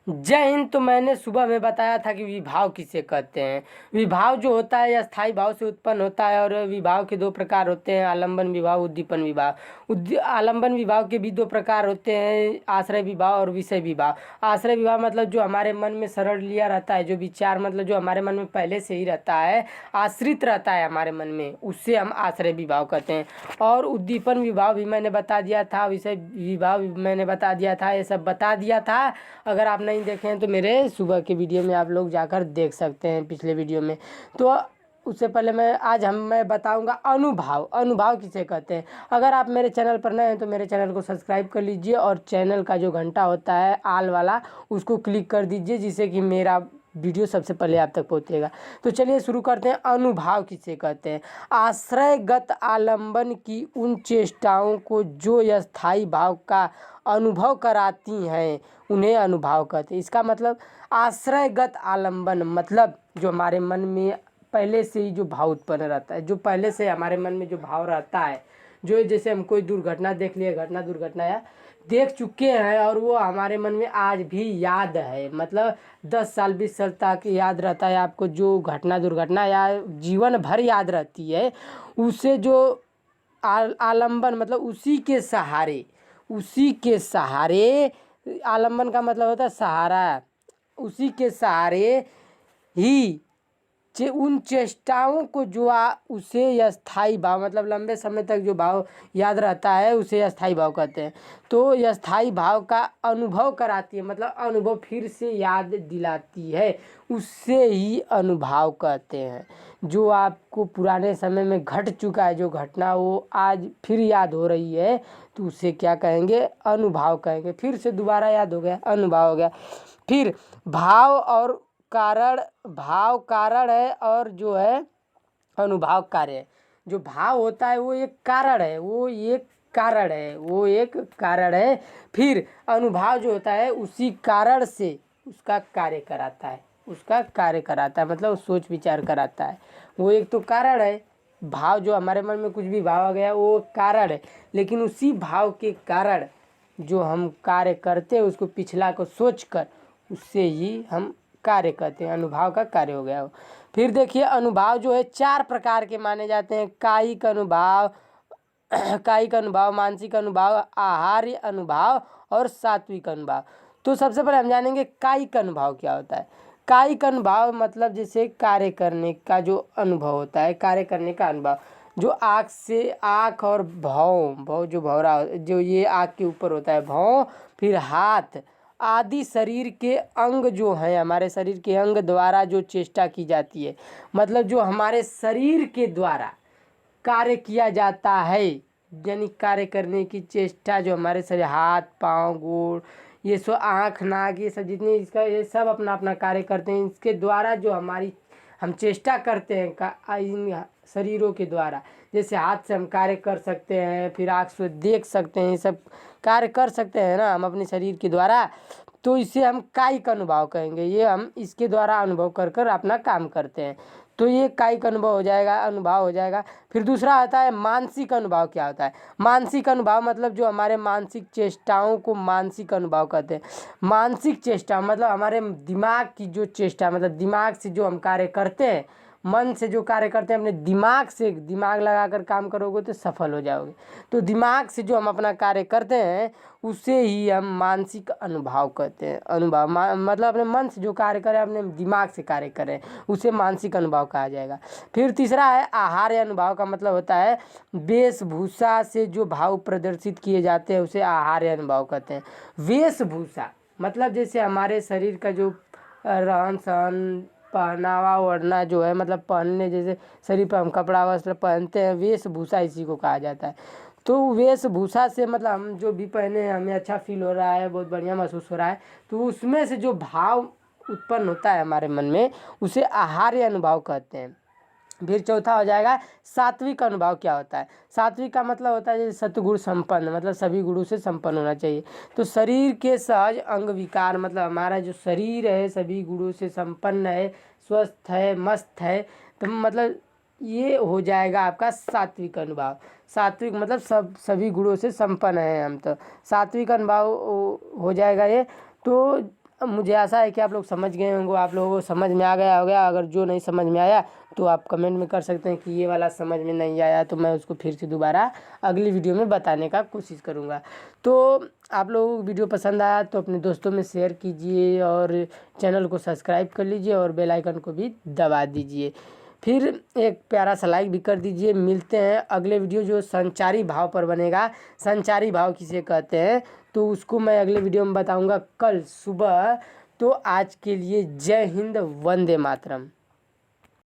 जय हिंद। तो मैंने सुबह में बताया था कि विभाव किसे कहते हैं। विभाव जो होता है यह स्थायी भाव से उत्पन्न होता है और विभाव के दो प्रकार होते हैं, आलंबन विभाव, उद्दीपन विभाव। आलंबन विभाव के भी दो प्रकार होते हैं, आश्रय विभाव और विषय विभाव। आश्रय विभाव मतलब जो हमारे मन में सरल लिया रहता है, जो विचार मतलब जो हमारे मन में पहले से ही रहता है, आश्रित रहता है हमारे मन में, उससे हम आश्रय विभाव कहते हैं। और उद्दीपन विभाव भी मैंने बता दिया था, विषय विभाव भी मैंने बता दिया था, ये सब बता दिया था। अगर आप नहीं देखे हैं तो मेरे सुबह के वीडियो में आप लोग जाकर देख सकते हैं, पिछले वीडियो में। तो उससे पहले मैं बताऊंगा अनुभाव। अनुभाव किसे कहते हैं। अगर आप मेरे चैनल पर नए हैं तो मेरे चैनल को सब्सक्राइब कर लीजिए और चैनल का जो घंटा होता है आल वाला, उसको क्लिक कर दीजिए, जिससे कि मेरा वीडियो सबसे पहले आप तक पहुंचेगा। तो चलिए शुरू करते हैं। अनुभाव किसे कहते हैं। आश्रयगत आलंबन की उन चेष्टाओं को जो स्थायी भाव का अनुभव कराती हैं उन्हें अनुभाव कहते हैं। इसका मतलब आश्रयगत आलंबन मतलब जो हमारे मन में पहले से ही जो भाव उत्पन्न रहता है, जो पहले से हमारे मन में जो भाव रहता है, जो जैसे हम कोई दुर्घटना देख लिए, दुर्घटना या देख चुके हैं और वो हमारे मन में आज भी याद है, मतलब 10 साल 20 साल तक याद रहता है आपको, जो दुर्घटना या जीवन भर याद रहती है, उसे जो आलंबन मतलब उसी के सहारे आलंबन का मतलब होता है सहारा, उसी के सहारे ही उन चेष्टाओं को जो उसे स्थायी भाव मतलब लंबे समय तक जो भाव याद रहता है उसे स्थायी भाव कहते हैं। तो यह स्थायी भाव का अनुभव कराती है, मतलब अनुभव फिर से याद दिलाती है, उससे ही अनुभाव कहते हैं। जो आपको पुराने समय में घट चुका है, जो घटना वो आज फिर याद हो रही है, तो उसे क्या कहेंगे, अनुभाव कहेंगे। फिर से दोबारा याद हो गया, अनुभाव हो गया। फिर भाव कारण है और जो है अनुभाव कार्य है। जो भाव होता है वो एक कारण है, वो एक कारण है। फिर अनुभाव जो होता है उसी कारण से उसका कार्य कराता है, मतलब सोच विचार कराता है। वो एक तो कारण है, भाव जो हमारे मन में कुछ भी भाव आ गया वो कारण है, लेकिन उसी भाव के कारण जो हम कार्य करते हैं उसको पिछला को सोच कर उससे ही हम कार्य करते हैं। अनुभाव का कार्य हो गया वो। फिर देखिए अनुभाव जो है 4 प्रकार के माने जाते हैं। कायिक अनुभाव, मानसिक अनुभाव, आहार्य अनुभाव और सात्विक अनुभाव। तो सबसे पहले हम जानेंगे कायिक अनुभाव क्या होता है। कायिक अनुभाव मतलब जैसे कार्य करने का जो अनुभव होता है, कार्य करने का अनुभव, जो आँख और भौं जो भौरा जो ये आँख के ऊपर होता है भौं, फिर हाथ आदि शरीर के अंग जो हैं, हमारे शरीर के अंग द्वारा जो चेष्टा की जाती है, मतलब जो हमारे शरीर के द्वारा कार्य किया जाता है, यानी कार्य करने की चेष्टा जो हमारे शरीर, हाथ पाँव गोड़, ये सब आँख नाक, ये सब जितनी इसका ये सब अपना अपना कार्य करते हैं। इसके द्वारा जो हम चेष्टा करते हैं इन शरीरों के द्वारा, जैसे हाथ से हम कार्य कर सकते हैं, फिर आँख से देख सकते हैं, ये सब कार्य कर सकते हैं ना हम अपने शरीर के द्वारा, तो इसे हम कायिक अनुभाव कहेंगे। ये हम इसके द्वारा अनुभव कर अपना काम करते हैं, तो ये कायिक अनुभाव हो जाएगा। फिर दूसरा आता है मानसिक अनुभाव। क्या होता है मानसिक अनुभाव, मतलब जो हमारे मानसिक चेष्टाओं को मानसिक अनुभाव कहते हैं। मानसिक चेष्टा मतलब हमारे दिमाग की जो चेष्टा, मतलब दिमाग से जो हम कार्य करते हैं, मन से जो कार्य करते हैं, अपने दिमाग लगाकर काम करोगे तो सफल हो जाओगे। तो दिमाग से जो हम अपना कार्य करते हैं उसे ही हम मानसिक अनुभाव कहते हैं। मतलब अपने मन से जो कार्य करें, अपने दिमाग से कार्य करें, उसे मानसिक अनुभाव कहा जाएगा। फिर तीसरा है आहार्य अनुभाव का मतलब होता है वेशभूषा से जो भाव प्रदर्शित किए जाते हैं उसे आहार्य अनुभाव कहते हैं। वेशभूषा मतलब जैसे हमारे शरीर का जो रहन सहन, पहनावा ओढ़ना जो है, मतलब पहनने, जैसे शरीर पर हम कपड़ा वस्त्र पहनते हैं, वेशभूषा इसी को कहा जाता है। तो वेशभूषा से मतलब हम जो भी पहने हैं हमें अच्छा फील हो रहा है, बहुत बढ़िया महसूस हो रहा है, तो उसमें से जो भाव उत्पन्न होता है हमारे मन में उसे आहार्य अनुभाव कहते हैं। फिर चौथा हो जाएगा सात्विक अनुभाव। क्या होता है सात्विक का मतलब होता है जैसे सतगुण संपन्न, मतलब सभी गुणों से संपन्न होना चाहिए। तो शरीर के सहज अंग विकार, मतलब हमारा जो शरीर है सभी गुणों से संपन्न है, स्वस्थ है, मस्त है, तो मतलब ये हो जाएगा आपका सात्विक अनुभाव। सात्विक मतलब सभी गुणों से संपन्न है हम, तो सात्विक अनुभाव हो जाएगा ये। तो मुझे आशा है कि आप लोग समझ गए होंगे, आप लोगों को समझ में आ गया होगा। अगर जो नहीं समझ में आया तो आप कमेंट में कर सकते हैं कि ये वाला समझ में नहीं आया, तो मैं उसको फिर से दोबारा अगली वीडियो में बताने का कोशिश करूँगा। तो आप लोगों को वीडियो पसंद आया तो अपने दोस्तों में शेयर कीजिए और चैनल को सब्सक्राइब कर लीजिए और बेल आइकन को भी दबा दीजिए। फिर एक प्यारा सा लाइक भी कर दीजिए। मिलते हैं अगले वीडियो जो संचारी भाव पर बनेगा। संचारी भाव किसे कहते हैं तो उसको मैं अगले वीडियो में बताऊंगा कल सुबह। तो आज के लिए जय हिंद, वंदे मातरम।